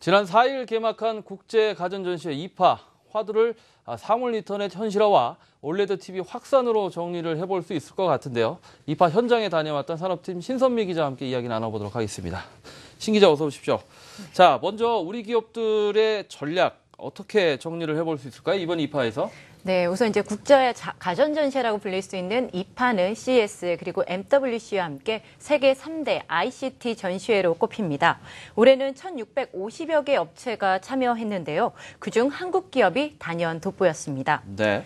지난 4일 개막한 국제가전전시회 이파, 화두를 사물 인터넷 현실화와 올레드 TV 확산으로 정리를 해볼 수 있을 것 같은데요. 이파 현장에 다녀왔던 산업팀 신선미 기자와 함께 이야기 나눠보도록 하겠습니다. 신 기자 어서 오십시오. 자, 먼저 우리 기업들의 전략 어떻게 정리를 해볼 수 있을까요? 이번 이파에서. 네, 우선 이제 국제 가전전시회라고 불릴 수 있는 이파는 CES 그리고 MWC와 함께 세계 3대 ICT 전시회로 꼽힙니다. 올해는 1,650여 개 업체가 참여했는데요. 그중 한국 기업이 단연 돋보였습니다. 네.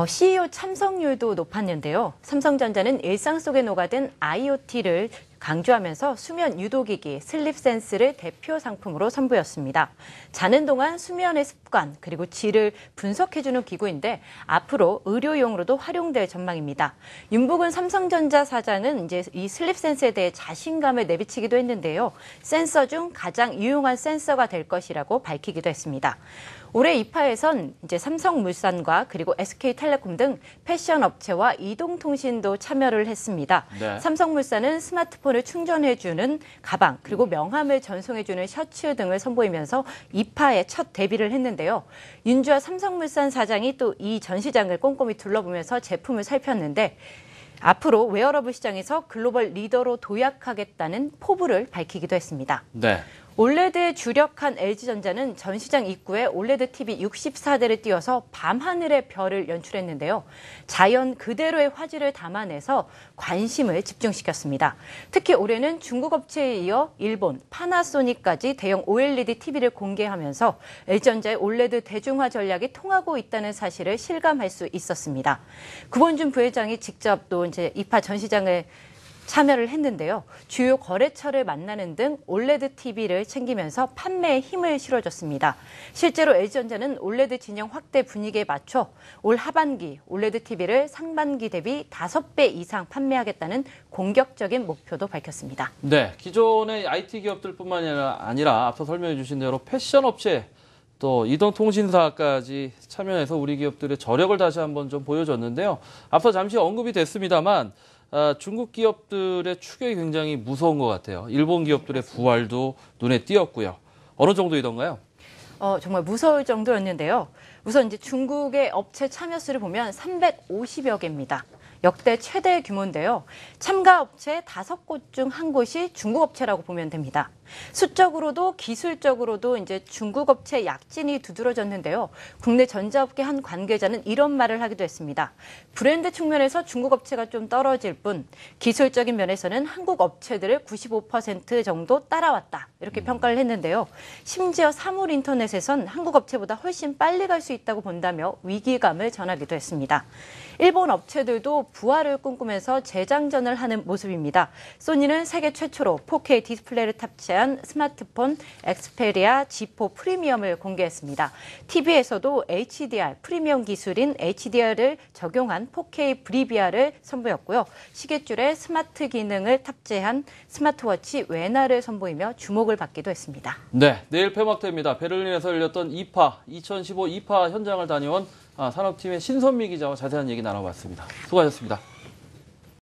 CEO 참석률도 높았는데요. 삼성전자는 일상 속에 녹아든 IoT를 강조하면서 수면 유도기기 슬립 센스를 대표 상품으로 선보였습니다. 자는 동안 수면의 습관 그리고 질을 분석해주는 기구인데 앞으로 의료용으로도 활용될 전망입니다. 윤복은 삼성전자 사장은 이제 이 슬립 센스에 대해 자신감을 내비치기도 했는데요. 센서 중 가장 유용한 센서가 될 것이라고 밝히기도 했습니다. 올해 이파에선 이제 삼성물산과 그리고 SK텔레콤 등 패션 업체와 이동통신도 참여를 했습니다. 네. 삼성물산은 스마트폰을 충전해주는 가방 그리고 명함을 전송해주는 셔츠 등을 선보이면서 이파에 첫 데뷔를 했는데요. 윤주아 삼성물산 사장이 또 이 전시장을 꼼꼼히 둘러보면서 제품을 살폈는데 앞으로 웨어러블 시장에서 글로벌 리더로 도약하겠다는 포부를 밝히기도 했습니다. 네. 올레드에 주력한 LG전자는 전시장 입구에 올레드 TV 64대를 띄워서 밤하늘의 별을 연출했는데요. 자연 그대로의 화질을 담아내서 관심을 집중시켰습니다. 특히 올해는 중국 업체에 이어 일본, 파나소닉까지 대형 OLED TV를 공개하면서 LG전자의 올레드 대중화 전략이 통하고 있다는 사실을 실감할 수 있었습니다. 구본준 부회장이 직접 또 이제 이파 전시장을 참여를 했는데요. 주요 거래처를 만나는 등 올레드 TV를 챙기면서 판매에 힘을 실어줬습니다. 실제로 LG전자는 올레드 진영 확대 분위기에 맞춰 올 하반기 올레드 TV를 상반기 대비 5배 이상 판매하겠다는 공격적인 목표도 밝혔습니다. 네, 기존의 IT 기업들뿐만 아니라 앞서 설명해 주신 대로 패션 업체 또 이동통신사까지 참여해서 우리 기업들의 저력을 다시 한번 좀 보여줬는데요. 앞서 잠시 언급이 됐습니다만 중국 기업들의 추격이 굉장히 무서운 것 같아요. 일본 기업들의 부활도 눈에 띄었고요. 어느 정도이던가요? 정말 무서울 정도였는데요. 우선 이제 중국의 업체 참여 수를 보면 350여 개입니다. 역대 최대 규모인데요. 참가 업체 5곳 중 한 곳이 중국 업체라고 보면 됩니다. 수적으로도 기술적으로도 이제 중국 업체 약진이 두드러졌는데요. 국내 전자업계 한 관계자는 이런 말을 하기도 했습니다. 브랜드 측면에서 중국 업체가 좀 떨어질 뿐 기술적인 면에서는 한국 업체들을 95% 정도 따라왔다. 이렇게 평가를 했는데요. 심지어 사물 인터넷에선 한국 업체보다 훨씬 빨리 갈 수 있다고 본다며 위기감을 전하기도 했습니다. 일본 업체들도 부활을 꿈꾸면서 재장전을 하는 모습입니다. 소니는 세계 최초로 4K 디스플레이를 탑재한 스마트폰 엑스페리아 G4 프리미엄을 공개했습니다. TV에서도 HDR 프리미엄 기술인 HDR을 적용한 4K 브리비아를 선보였고요. 시계줄에 스마트 기능을 탑재한 스마트워치 웨나를 선보이며 주목을 받기도 했습니다. 네, 내일 폐막됩니다. 베를린에서 열렸던 이파 2015 이파 현장을 다녀온 산업팀의 신선미 기자와 자세한 얘기 나눠봤습니다. 수고하셨습니다.